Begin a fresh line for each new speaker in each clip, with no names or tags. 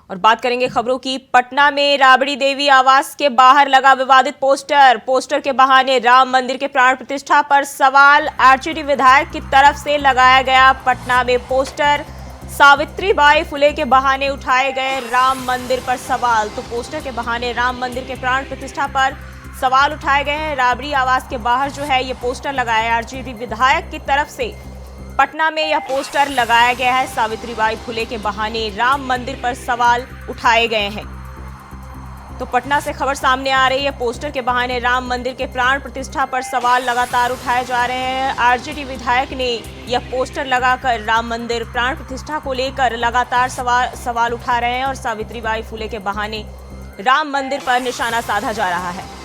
और बात करेंगे खबरों की। पटना में राबड़ी देवी आवास के बाहर लगा विवादित पोस्टर के बहाने राम मंदिर के प्राण प्रतिष्ठा पर सवाल आरजेडी विधायक की तरफ से लगाया गया। पटना में पोस्टर, सावित्रीबाई फुले के बहाने उठाए गए राम मंदिर पर सवाल। तो पोस्टर के बहाने राम मंदिर के प्राण प्रतिष्ठा पर सवाल उठाए गए हैं। राबड़ी आवास के बाहर जो है ये पोस्टर लगाया है आरजेडी विधायक की तरफ से। पटना में यह पोस्टर लगाया गया है, सावित्रीबाई फुले के बहाने राम मंदिर पर सवाल उठाए गए हैं। तो पटना से खबर सामने आ रही है, पोस्टर के बहाने राम मंदिर के प्राण प्रतिष्ठा पर सवाल लगातार उठाए जा रहे हैं। आरजेडी विधायक ने यह पोस्टर लगाकर राम मंदिर प्राण प्रतिष्ठा को लेकर लगातार सवाल उठा रहे हैं और सावित्रीबाई फुले के बहाने राम मंदिर पर निशाना साधा जा रहा है।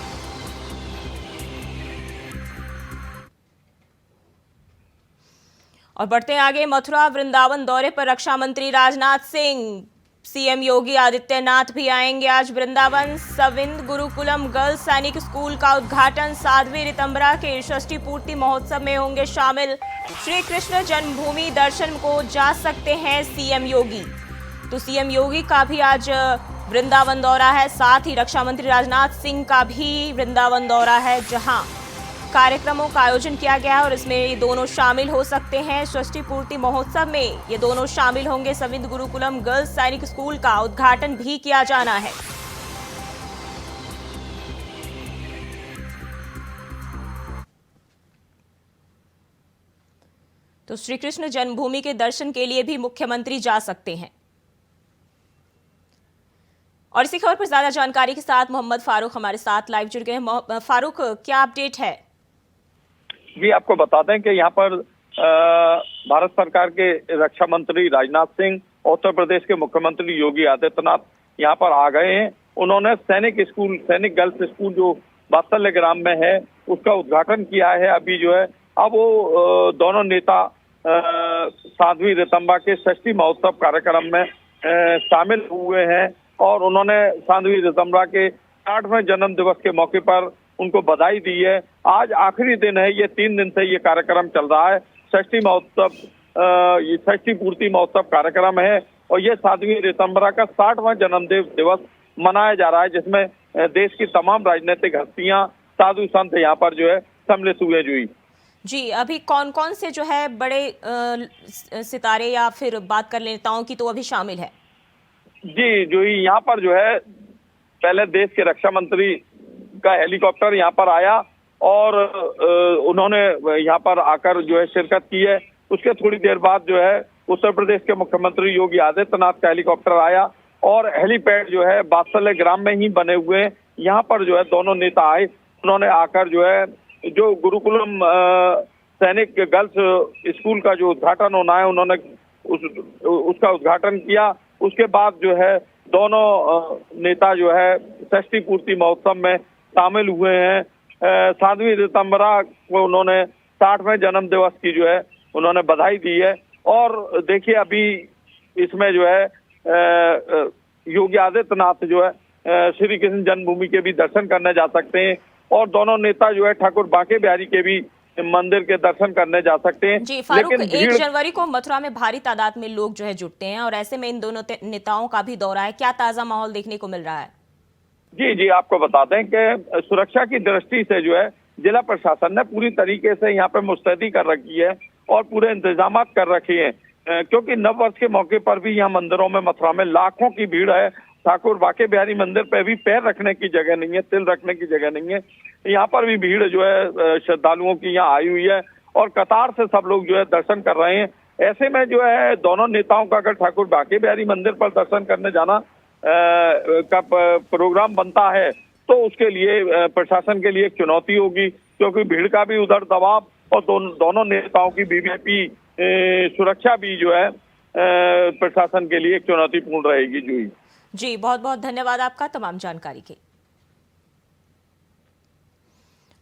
और बढ़ते हैं आगे, मथुरा वृंदावन दौरे पर रक्षा मंत्री राजनाथ सिंह, सीएम योगी आदित्यनाथ भी आएंगे आज वृंदावन। सविंद गुरुकुलम गर्ल्स सैनिक स्कूल का उद्घाटन, साध्वी रितंबरा के षष्ठी पूर्ति महोत्सव में होंगे शामिल। श्री कृष्ण जन्मभूमि दर्शन को जा सकते हैं सीएम योगी। तो सीएम योगी का भी आज वृंदावन दौरा है, साथ ही रक्षा मंत्री राजनाथ सिंह का भी वृंदावन दौरा है, जहां कार्यक्रमों का आयोजन किया गया है और इसमें ये दोनों शामिल हो सकते हैं। षष्ठी पूर्ति महोत्सव में ये दोनों शामिल होंगे। सविंद गुरुकुलम गर्ल्स सैनिक स्कूल का उद्घाटन भी किया जाना है। तो श्री कृष्ण जन्मभूमि के दर्शन के लिए भी मुख्यमंत्री जा सकते हैं। और इसी खबर पर ज्यादा जानकारी के साथ मोहम्मद फारूक हमारे साथ लाइव जुड़ गए हैं। फारूक, क्या अपडेट है?
जी, आपको बता दें कि यहाँ पर भारत सरकार के रक्षा मंत्री राजनाथ सिंह, उत्तर प्रदेश के मुख्यमंत्री योगी आदित्यनाथ यहाँ पर आ गए हैं। उन्होंने सैनिक गर्ल्स स्कूल जो वात्सल्य ग्राम में है उसका उद्घाटन किया है। अभी जो है अब वो दोनों नेता साध्वी रितंबा के षष्ठी महोत्सव कार्यक्रम में शामिल हुए हैं और उन्होंने साध्वी रितंबा के 60वें जन्म दिवस के मौके पर उनको बधाई दी है। आज आखिरी दिन है, ये 3 दिन से ये कार्यक्रम चल रहा है। षष्ठी पूर्ति महोत्सव कार्यक्रम है और ये साध्वी रितंबरा का 60वां जन्म दिवस मनाया जा रहा है, जिसमें देश की तमाम राजनीतिक हस्तियां, साधु संत यहाँ पर जो है सम्मिलित हुए।
जी, अभी कौन कौन से जो है बड़े सितारे या फिर बात कर नेताओं की तो अभी शामिल है?
जी, जो यहाँ पर जो है पहले देश के रक्षा मंत्री का हेलीकॉप्टर यहाँ पर आया और उन्होंने यहाँ पर आकर जो है शिरकत की है। उसके थोड़ी देर बाद जो है उत्तर प्रदेश के मुख्यमंत्री योगी आदित्यनाथ का हेलीकॉप्टर आया और हेलीपैड जो है वात्सल्य ग्राम में ही बने हुए हैं, यहाँ पर जो है दोनों नेता आए। उन्होंने आकर जो है जो गुरुकुलम सैनिक गर्ल्स स्कूल का जो उद्घाटन होना है, उन्होंने उसका उद्घाटन किया। उसके बाद जो है दोनों नेता जो है षष्ठी पूर्ति महोत्सव में शामिल हुए हैं। साध्वी रितंबरा को उन्होंने 60वें जन्म दिवस की जो है उन्होंने बधाई दी है। और देखिए अभी इसमें जो है योगी आदित्यनाथ जो है श्री कृष्ण जन्मभूमि के भी दर्शन करने जा सकते हैं और दोनों नेता जो है ठाकुर बांके बिहारी के भी मंदिर के दर्शन करने जा सकते हैं।
जी फारूक, 1 जनवरी को मथुरा में भारी तादाद में लोग जो है जुटते हैं और ऐसे में इन दोनों नेताओं का भी दौरा है। क्या ताजा माहौल देखने को मिल रहा है?
जी, आपको बता दें कि सुरक्षा की दृष्टि से जो है जिला प्रशासन ने पूरी तरीके से यहाँ पे मुस्तैदी कर रखी है और पूरे इंतजाम कर रखे हैं, क्योंकि नव वर्ष के मौके पर भी यहाँ मंदिरों में मथुरा में लाखों की भीड़ है। ठाकुर बांके बिहारी मंदिर पे भी पैर रखने की जगह नहीं है, तिल रखने की जगह नहीं है। यहाँ पर भी भीड़ जो है श्रद्धालुओं की यहाँ आई हुई है और कतार से सब लोग जो है दर्शन कर रहे हैं। ऐसे में जो है दोनों नेताओं का अगर ठाकुर बांके बिहारी मंदिर पर दर्शन करने जाना का प्रोग्राम बनता है तो उसके लिए प्रशासन के लिए एक चुनौती होगी, क्योंकि भीड़ का भी उधर दबाव और दोनों नेताओं की वीवीआईपी सुरक्षा भी जो है प्रशासन के लिए एक चुनौतीपूर्ण रहेगी।
जी, बहुत बहुत धन्यवाद आपका तमाम जानकारी के।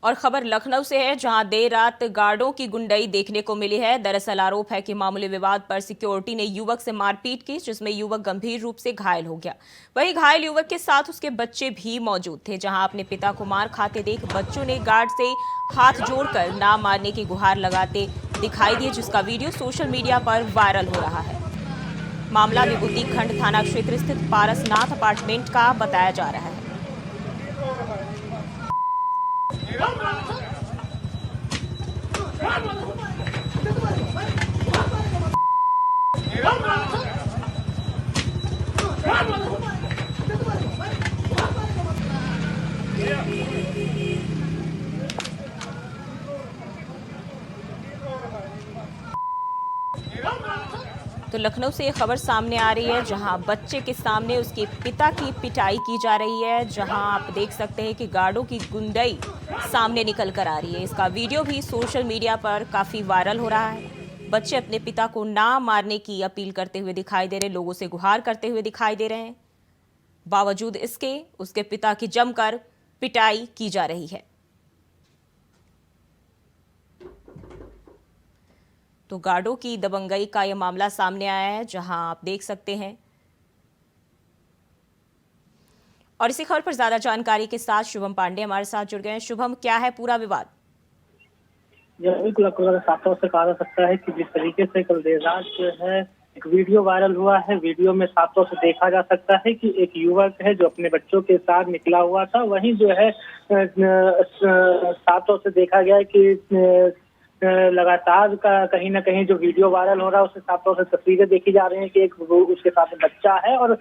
और खबर लखनऊ से है, जहां देर रात गार्डों की गुंडई देखने को मिली है। दरअसल आरोप है कि मामूली विवाद पर सिक्योरिटी ने युवक से मारपीट की, जिसमें युवक गंभीर रूप से घायल हो गया। वहीं घायल युवक के साथ उसके बच्चे भी मौजूद थे। जहां अपने पिता को मार खाते देख बच्चों ने गार्ड से हाथ जोड़कर ना मारने की गुहार लगाते दिखाई दिए, जिसका वीडियो सोशल मीडिया पर वायरल हो रहा है। मामला विभूति खंड थाना क्षेत्र स्थित पारसनाथ अपार्टमेंट का बताया जा रहा है। तो लखनऊ से ये खबर सामने आ रही है, जहां बच्चे के सामने उसके पिता की पिटाई की जा रही है, जहां आप देख सकते हैं कि गार्डों की गुंडई सामने निकल कर आ रही है। इसका वीडियो भी सोशल मीडिया पर काफी वायरल हो रहा है। बच्चे अपने पिता को ना मारने की अपील करते हुए दिखाई दे रहे हैं, लोगों से गुहार करते हुए दिखाई दे रहे हैं। बावजूद इसके उसके पिता की जमकर पिटाई की जा रही है। तो गार्डों की दबंगई का यह मामला सामने आया है, जहां आप देख सकते हैं। और इसी खबर पर ज्यादा जानकारी के साथ शुभम पांडे हमारे साथ जुड़ गए हैं। शुभम, क्या है पूरा विवाद?
बिल्कुल आपको साफ तौर से कहा जा सकता है कि जिस तरीके से कल देर रात जो है एक वीडियो वायरल हुआ है, वीडियो में साफ तौर से देखा जा सकता है कि एक युवक है जो अपने बच्चों के साथ निकला हुआ था। वहीं जो है साफ तौर से देखा गया है कि लगातार का कहीं ना कहीं जो वीडियो वायरल हो रहा है उससे साफ तौर से तस्वीरें देखी जा रही हैं कि एक उसके साथ में बच्चा है और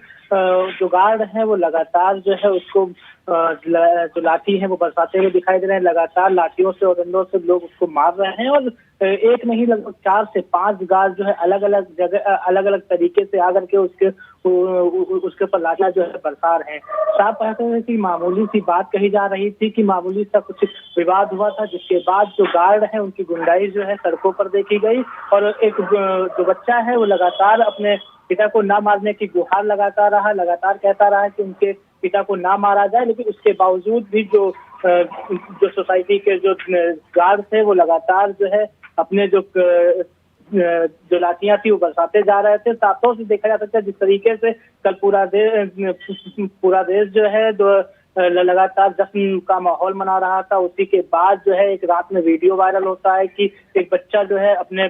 जो गार्ड है वो लगातार जो है उसको जो लाठी है वो बरसाते हुए दिखाई दे रहे हैं। लगातार लाठियों से और डंडों से लोग उसको मार रहे हैं और एक नहीं लगभग 4 से 5 गार्ड जो है अलग अलग जगह अलग अलग तरीके से आकर के उसके ऊपर लाठियां जो है बरसा रहे हैं। साफ कहते हैं कि मामूली सी बात कही जा रही थी कि मामूली सा कुछ विवाद हुआ था, जिसके बाद जो गार्ड है उनकी गुंडाई जो है सड़कों पर देखी गई और एक जो बच्चा है वो लगातार अपने पिता को ना मारने की गुहार लगाता रहा, लगातार कहता रहा कि उनके पिता को ना मारा जाए। लेकिन उसके बावजूद भी जो सोसाइटी के जो गार्ड थे वो लगातार जो है अपने जो लाठियां थी वो बरसाते जा रहे थे। साफ तौर से देखा जा सकता है जिस तरीके से कल पूरा देश जो है लगातार जश्न का माहौल मना रहा था, उसी के बाद जो है एक रात में वीडियो वायरल होता है कि एक बच्चा जो है अपने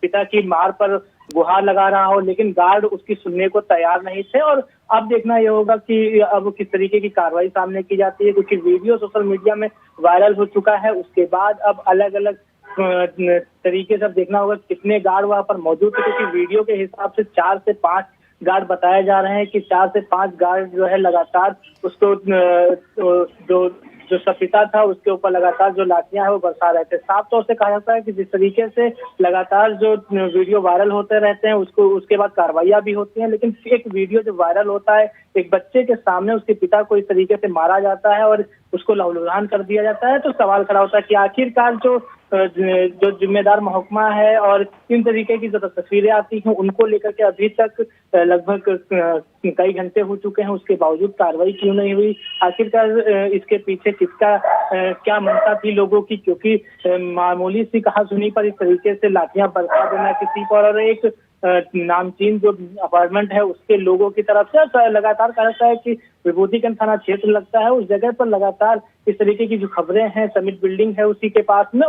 पिता की मार पर गुहार लगा रहा हो, लेकिन गार्ड उसकी सुनने को तैयार नहीं थे। और अब देखना यह होगा कि अब किस तरीके की कार्रवाई सामने की जाती है, क्योंकि वीडियो सोशल मीडिया में वायरल हो चुका है। उसके बाद अब अलग अलग तरीके से अब देखना होगा कितने गार्ड वहां पर मौजूद थे, क्योंकि वीडियो के हिसाब से 4 से 5 गार्ड बताए जा रहे हैं कि 4 से 5 गार्ड जो है लगातार उसको जो पिता था उसके ऊपर लगातार जो लाठियां है वो बरसा रहे थे। साफ तौर से कहा जाता है कि जिस तरीके से लगातार जो वीडियो वायरल होते रहते हैं उसके बाद कार्रवाइयां भी होती हैं, लेकिन एक वीडियो जो वायरल होता है एक बच्चे के सामने उसके पिता को इस तरीके से मारा जाता है और उसको लहूलुहान कर दिया जाता है, तो सवाल खड़ा होता है कि आखिरकार जो जिम्मेदार महकमा है और किन तरीके की जो तस्वीरें आती हैं उनको लेकर के अभी तक लगभग कई घंटे हो चुके हैं, उसके बावजूद कार्रवाई क्यों नहीं हुई? आखिरकार इसके पीछे किसका क्या मंशा थी लोगों की? क्योंकि मामूली सी कहासुनी पर इस तरीके से लाठियां बरसा देना किसी पर और एक नामचीन जो अपार्टमेंट है उसके लोगों की तरफ से लगातार कहा जाता है कि विभूतिगंज थाना क्षेत्र लगता है, उस जगह पर लगातार इस तरीके की जो खबरें हैं, समिट बिल्डिंग है उसी के पास में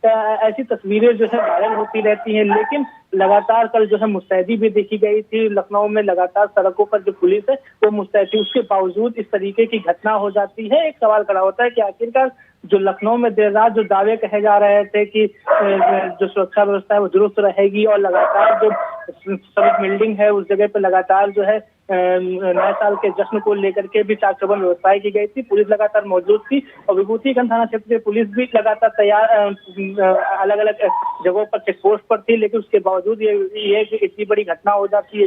ऐसी तस्वीरें जो है वायरल होती रहती हैं। लेकिन लगातार कल जो है मुस्तैदी भी देखी गई थी लखनऊ में, लगातार सड़कों पर जो पुलिस है वो मुस्तैद थी, उसके बावजूद इस तरीके की घटना हो जाती है। एक सवाल खड़ा होता है कि आखिरकार जो लखनऊ में देर रात जो दावे कहे जा रहे थे कि जो सुरक्षा व्यवस्था है वो दुरुस्त रहेगी और लगातार जो समिट बिल्डिंग है उस जगह पर लगातार जो है नए साल के जश्न को लेकर के भी चाक चौबंद व्यवस्थाएं की गई थी, पुलिस लगातार मौजूद थी और विभूतिगंज थाना क्षेत्र की पुलिस भी लगातार तैयार अलग अलग जगहों पर चेक पोस्ट पर थी। लेकिन उसके बावजूद ये इतनी बड़ी घटना हो जाती है,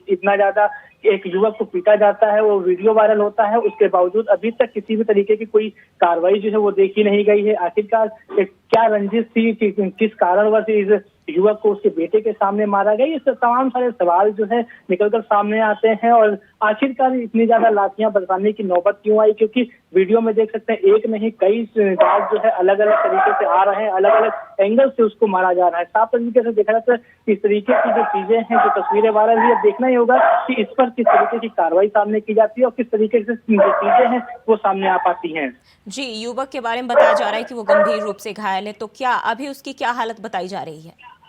इतना ज्यादा एक युवक को पीटा जाता है, वो वीडियो वायरल होता है, उसके बावजूद अभी तक किसी भी तरीके की कोई कार्रवाई जो है वो देखी नहीं गई है। आखिरकार क्या रंजिश थी कि किस कारणवश इस युवक को उसके बेटे के सामने मारा गया, ये तमाम सारे सवाल जो है निकलकर सामने आते हैं। और आखिरकार इतनी ज्यादा लाठियां बरसाने की नौबत क्यों आई? क्योंकि वीडियो में देख सकते हैं एक नहीं कई गार्ड जो है अलग अलग तरीके से आ रहे हैं, अलग अलग एंगल से उसको मारा जा रहा है। साफ तरीके से देखा जाता है इस तरीके की जो चीजें हैं, जो तस्वीरें वायरल हुई है, देखना ही होगा कि इस पर किस तरीके की कार्रवाई सामने की जाती है और किस तरीके से जो चीजें हैं वो सामने आ पाती हैं।
जी, युवक के बारे में बताया जा रहा है कि वो गंभीर रूप से घायल है, तो क्या अभी उसकी क्या हालत बताई जा रही है?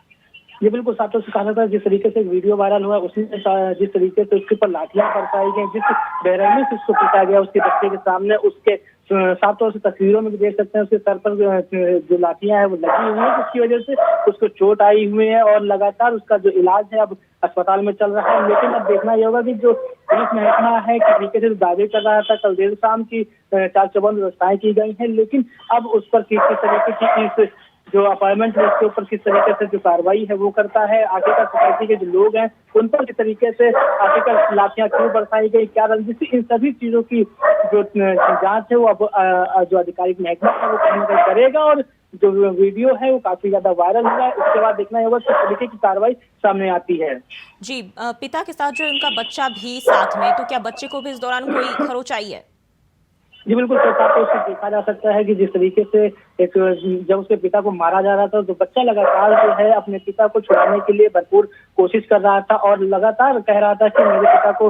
ये बिल्कुल साफ तौर से कहा जाता है, जिस तरीके से वीडियो वायरल हुआ उसमें जिस तरीके से उसके ऊपर लाठियां बरसाई गई, जिस बेरहमी से उसको पीटा गया उसके बच्चे के सामने, उसके साफ तौर से तस्वीरों में भी देख सकते हैं उसके सर पर जो लाठियां है वो लगी हुई है, जिसकी वजह से उसको चोट आई हुई है और लगातार उसका जो इलाज है अब अस्पताल में चल रहा है। लेकिन अब देखना ये होगा कि जो पुलिस महकमा है किस तरीके से दावे कर रहा था, कल देर शाम की चाक चौबंद व्यवस्थाएं की गई हैं, लेकिन अब उस पर किस तरीके की जो अपॉइंटमेंट है उसके ऊपर किस तरीके से जो कार्रवाई है वो करता है, आखिरकार सोसाइटी के जो लोग हैं उन पर किस तरीके से आखिरकार लाठियां क्यों बरसाई गई, क्या रंजिश, इन सभी चीजों की जो जांच है वो अब जो आधिकारिक महकमा है वो कहीं ना कहीं करेगा। और जो वीडियो है वो काफी ज्यादा वायरल हुआ है, उसके बाद देखना होगा किस तरीके की कार्रवाई सामने आती है।
जी, पिता के साथ जो उनका बच्चा भी साथ में, तो क्या बच्चे को भी इस दौरान कोई खरोच आई है?
जी बिल्कुल, तो साथ उससे देखा जा सकता है कि जिस तरीके से एक जब उसके पिता को मारा जा रहा था तो बच्चा लगातार जो है अपने पिता को छुड़ाने के लिए भरपूर कोशिश कर रहा था और लगातार कह रहा था कि मेरे पिता को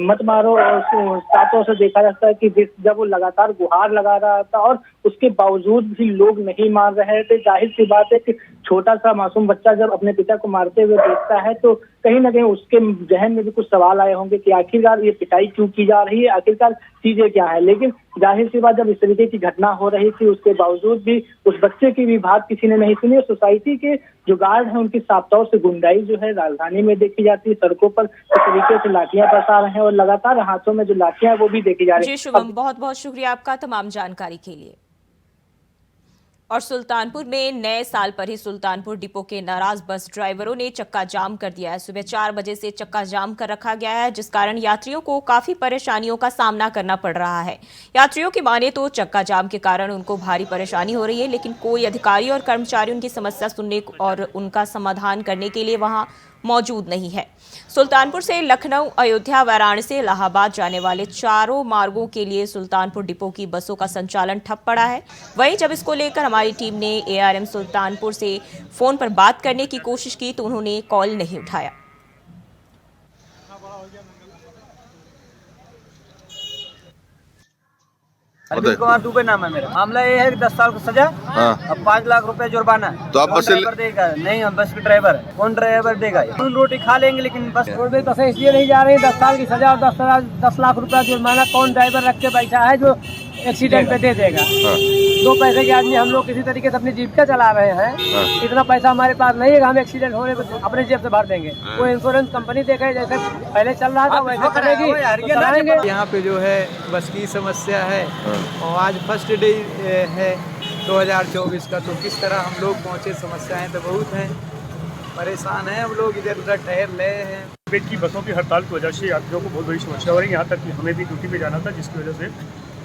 मत मारो। और साथों से देखा जाता है कि जब वो लगातार गुहार लगा रहा था और उसके बावजूद भी लोग नहीं मार रहे थे, जाहिर सी बात है कि छोटा सा मासूम बच्चा जब अपने पिता को मारते हुए देखता है तो कहीं ना कहीं उसके जहन में भी कुछ सवाल आए होंगे कि आखिरकार ये पिटाई क्यों की जा रही है, आखिरकार चीजें क्या है। लेकिन जाहिर सी बात जब इस तरीके की घटना हो रही थी उसके बावजूद भी उस बच्चे की भी बात किसी ने नहीं सुनी। सोसाइटी के जो गार्ड हैं उनकी साफ तौर से गुंडाई जो है राजधानी में देखी जाती है, सड़कों पर इस तरीके से लाठियां बरसा रहे हैं और लगातार हाथों में जो लाठियां वो भी देखी जा रही है।
जी शुभम, बहुत बहुत शुक्रिया आपका तमाम जानकारी के लिए। और सुल्तानपुर में नए साल पर ही सुल्तानपुर डिपो के नाराज बस ड्राइवरों ने चक्का जाम कर दिया है। सुबह 4 बजे से चक्का जाम कर रखा गया है, जिस कारण यात्रियों को काफी परेशानियों का सामना करना पड़ रहा है। यात्रियों की माने तो चक्का जाम के कारण उनको भारी परेशानी हो रही है, लेकिन कोई अधिकारी और कर्मचारी उनकी समस्या सुनने और उनका समाधान करने के लिए वहां मौजूद नहीं है। सुल्तानपुर से लखनऊ, अयोध्या, वाराणसी, इलाहाबाद जाने वाले चारों मार्गों के लिए सुल्तानपुर डिपो की बसों का संचालन ठप पड़ा है। वहीं जब इसको लेकर हमारी टीम ने एआरएम सुल्तानपुर से फोन पर बात करने की कोशिश की तो उन्होंने कॉल नहीं उठाया।
अरविंद कुमार दुबे नाम है मेरा। मामला ये है कि 10 साल की सजा, अब 5 लाख रुपए जुर्माना।
तो आप बस
ड्राइवर देगा? नहीं, हम बस के ड्राइवर है। कौन ड्राइवर देगा? रोटी खा लेंगे लेकिन बस रोडवेज बसें इसलिए नहीं जा रही। 10 साल की सजा और 10 लाख रुपया जुर्माना कौन ड्राइवर रख के बैठा है जो एक्सीडेंट पे दे देगा? 2 पैसे के आदमी हम लोग किसी तरीके से अपनी जीविका चला रहे हैं, इतना पैसा हमारे पास नहीं है कि हम एक्सीडेंट होने पर अपने जेब से भर देंगे। वो इंश्योरेंस कंपनी देखे जैसे पहले चल रहा था वैसे करेगी।
यहाँ पे जो है बस की समस्या है और आज फर्स्ट डे है 2024 का, तो किस तरह हम लोग पहुँचे, समस्याएं तो बहुत हैं, परेशान हैं हम लोग, इधर उधर ठहर रहे हैं।
पेट की बसों की हड़ताल की वजह से यात्रियों को बहुत बड़ी समस्या हो रही है। यहाँ तक कि हमें भी ड्यूटी पे जाना था, जिसकी वजह से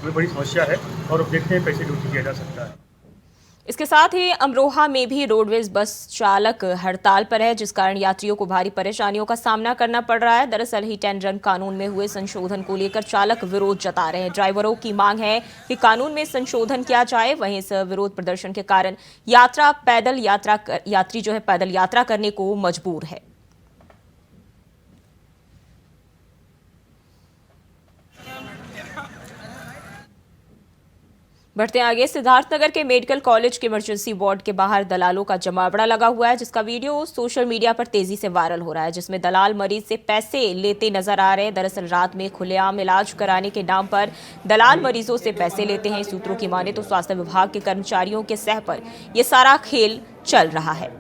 हमें बड़ी समस्या है और अब देखते हैं कैसे ड्यूटी किया जा सकता है।
इसके साथ ही अमरोहा में भी रोडवेज बस चालक हड़ताल पर है, जिस कारण यात्रियों को भारी परेशानियों का सामना करना पड़ रहा है। दरअसल हिट एंड रन कानून में हुए संशोधन को लेकर चालक विरोध जता रहे हैं। ड्राइवरों की मांग है कि कानून में संशोधन किया जाए। वहीं इस विरोध प्रदर्शन के कारण यात्री जो है पैदल यात्रा करने को मजबूर है। बढ़ते आगे, सिद्धार्थनगर के मेडिकल कॉलेज के इमरजेंसी वार्ड के बाहर दलालों का जमावड़ा लगा हुआ है, जिसका वीडियो सोशल मीडिया पर तेजी से वायरल हो रहा है, जिसमें दलाल मरीज से पैसे लेते नजर आ रहे हैं। दरअसल रात में खुलेआम इलाज कराने के नाम पर दलाल मरीजों से पैसे लेते हैं। सूत्रों की माने तो स्वास्थ्य विभाग के कर्मचारियों के सह पर यह सारा खेल चल रहा है।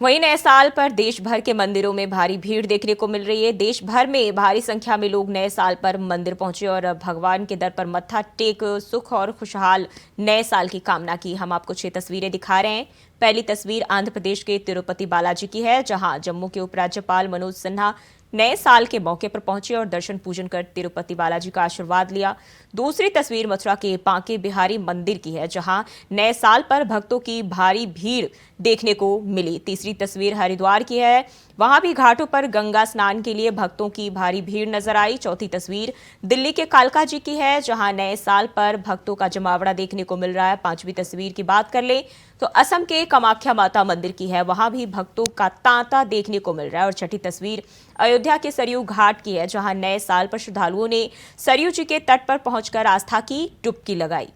वहीं नए साल पर देश भर के मंदिरों में भारी भीड़ देखने को मिल रही है। देश भर में भारी संख्या में लोग नए साल पर मंदिर पहुंचे और भगवान के दर पर मत्था टेक सुख और खुशहाल नए साल की कामना की। हम आपको 6 तस्वीरें दिखा रहे हैं। पहली तस्वीर आंध्र प्रदेश के तिरुपति बालाजी की है, जहां जम्मू के उपराज्यपाल मनोज सिन्हा नए साल के मौके पर पहुंचे और दर्शन पूजन कर तिरुपति बालाजी का आशीर्वाद लिया। दूसरी तस्वीर मथुरा के बांके बिहारी मंदिर की है, जहां नए साल पर भक्तों की भारी भीड़ देखने को मिली। तीसरी तस्वीर हरिद्वार की है, वहां भी घाटों पर गंगा स्नान के लिए भक्तों की भारी भीड़ नजर आई। चौथी तस्वीर दिल्ली के कालका जी की है, जहां नए साल पर भक्तों का जमावड़ा देखने को मिल रहा है। पांचवी तस्वीर की बात कर ले तो असम के कामाख्या माता मंदिर की है, वहां भी भक्तों का तांता देखने को मिल रहा है। और छठी तस्वीर अयोध्या के सरयू घाट की है, जहां नए साल पर श्रद्धालुओं ने सरयू जी के तट पर पहुंचकर आस्था की डुबकी लगाई।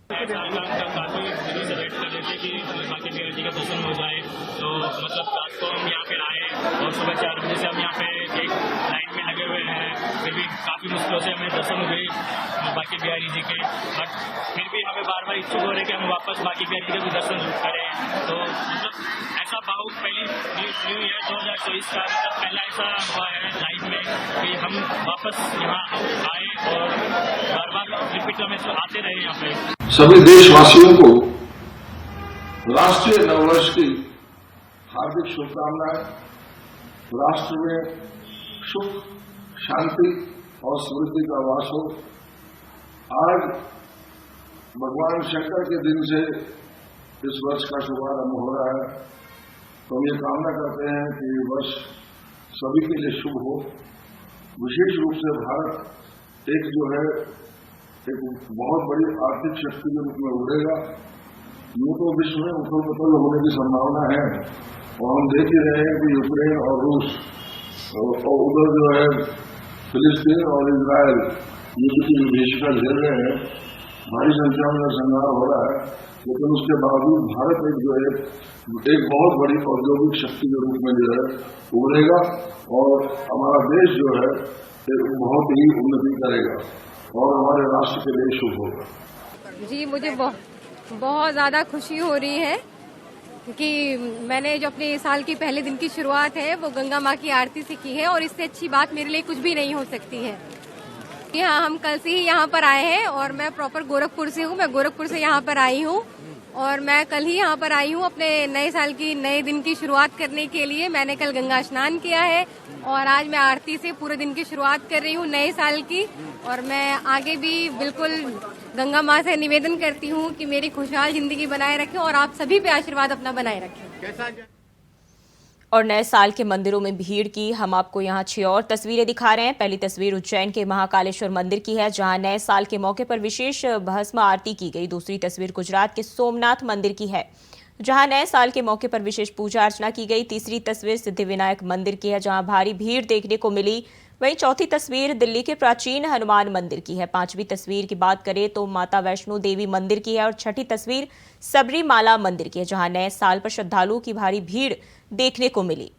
काफी दिनों से वेट कर रहे थे कि बाकी देवी जी का दर्शन हो जाए, तो मतलब रात को हम यहाँ पे आए और सुबह 4 बजे से हम यहाँ पे एक लाइन में लगे हुए हैं। फिर भी काफ़ी मुश्किलों से हमें दर्शन हुए बाकी बिहारी जी के, बट फिर भी हमें बार बार इच्छुक हो रहे कि हम वापस बाकी बिहारी जी के भी दर्शन करें। तो मतलब ऐसा भाव पहली न्यू ईयर 2024 का मतलब पहला ऐसा हुआ है लाइफ में कि हम वापस यहाँ आए और बार बार रिपीट में आते रहे यहाँ पे।
सभी देशवासियों को राष्ट्रीय नववर्ष की हार्दिक शुभकामनाएं। राष्ट्र में सुख, शांति और समृद्धि का वास हो। आज भगवान शंकर के दिन से इस वर्ष का शुभारंभ हो रहा है, तो हम ये कामना करते हैं कि ये वर्ष सभी के लिए शुभ हो। विशेष रूप से भारत एक बहुत बड़ी आर्थिक शक्ति के रूप में उभरेगा। यूं तो विश्व में उथल पुथल होने की संभावना है, और हम देख ही रहे हैं कि यूक्रेन और रूस और उधर जो है फिलिस्तीन और इजराइल युद्ध की विभीषिका झेल रहे हैं। भारी संख्या में संहार हो रहा है, लेकिन उसके बावजूद भारत एक बहुत बड़ी औद्योगिक शक्ति के रूप में जो है उभरेगा, और हमारा देश जो है बहुत ही उन्नति करेगा और हमारे राष्ट्र के लिए शुभ होगा।
जी, मुझे बहुत ज़्यादा खुशी हो रही है कि मैंने जो अपने साल की पहले दिन की शुरुआत है वो गंगा माँ की आरती से की है, और इससे अच्छी बात मेरे लिए कुछ भी नहीं हो सकती है। हाँ, हम कल से ही यहाँ पर आए हैं और मैं प्रॉपर गोरखपुर से हूँ। मैं गोरखपुर से यहाँ पर आई हूँ और मैं कल ही यहाँ पर आई हूँ अपने नए साल की नए दिन की शुरुआत करने के लिए। मैंने कल गंगा स्नान किया है और आज मैं आरती से पूरे दिन की शुरुआत कर रही हूँ नए साल की। और मैं आगे भी बिल्कुल गंगा माँ से निवेदन करती हूँ कि मेरी खुशहाल जिंदगी बनाए रखें और आप सभी पे आशीर्वाद अपना बनाए रखें।
और नए साल के मंदिरों में भीड़ की हम आपको यहाँ 6 और तस्वीरें दिखा रहे हैं। पहली तस्वीर उज्जैन के महाकालेश्वर मंदिर की है, जहां नए साल के मौके पर विशेष भस्म आरती की गई। दूसरी तस्वीर गुजरात के सोमनाथ मंदिर की है, जहां नए साल के मौके पर विशेष पूजा अर्चना की गई। तीसरी तस्वीर सिद्धिविनायक मंदिर की है, जहां भारी भीड़ देखने को मिली। वहीं चौथी तस्वीर दिल्ली के प्राचीन हनुमान मंदिर की है। पांचवी तस्वीर की बात करें तो माता वैष्णो देवी मंदिर की है। और छठी तस्वीर सबरीमाला मंदिर की है, जहां नए साल पर श्रद्धालुओं की भारी भीड़ देखने को मिली।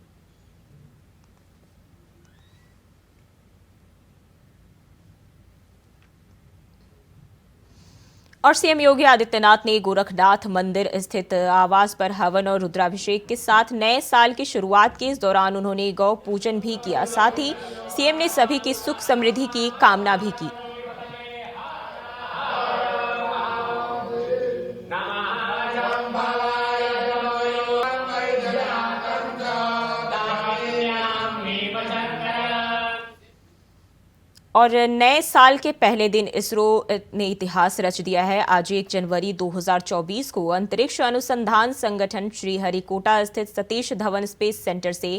और सीएम योगी आदित्यनाथ ने गोरखनाथ मंदिर स्थित आवास पर हवन और रुद्राभिषेक के साथ नए साल की शुरुआत की। इस दौरान उन्होंने गौ पूजन भी किया। साथ ही सीएम ने सभी की सुख समृद्धि की कामना भी की। और नए साल के पहले दिन इसरो ने इतिहास रच दिया है। आज 1 जनवरी 2024 को अंतरिक्ष अनुसंधान संगठन श्रीहरिकोटा स्थित सतीश धवन स्पेस सेंटर से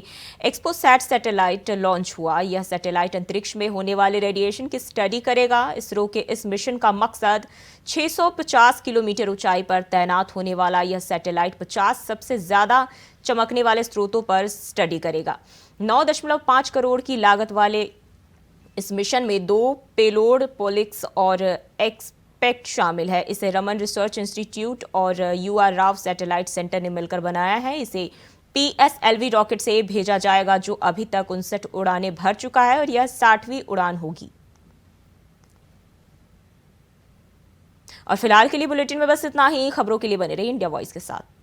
एक्सपोसैट सैटेलाइट लॉन्च हुआ। यह सैटेलाइट अंतरिक्ष में होने वाले रेडिएशन की स्टडी करेगा। इसरो के इस मिशन का मकसद 650 किलोमीटर ऊंचाई पर तैनात होने वाला यह सैटेलाइट 50 सबसे ज्यादा चमकने वाले स्रोतों पर स्टडी करेगा। 9.5 करोड़ की लागत वाले इस मिशन में 2 पेलोड पोलिक्स और एक्सपेक्ट शामिल है। इसे रमन रिसर्च इंस्टीट्यूट और UR राव सैटेलाइट सेंटर ने मिलकर बनाया है। इसे PSLV रॉकेट से भेजा जाएगा, जो अभी तक 59 उड़ानें भर चुका है और यह 60वीं उड़ान होगी। और फिलहाल के लिए बुलेटिन में बस इतना ही। खबरों के लिए बने रहिए इंडिया वॉइस के साथ।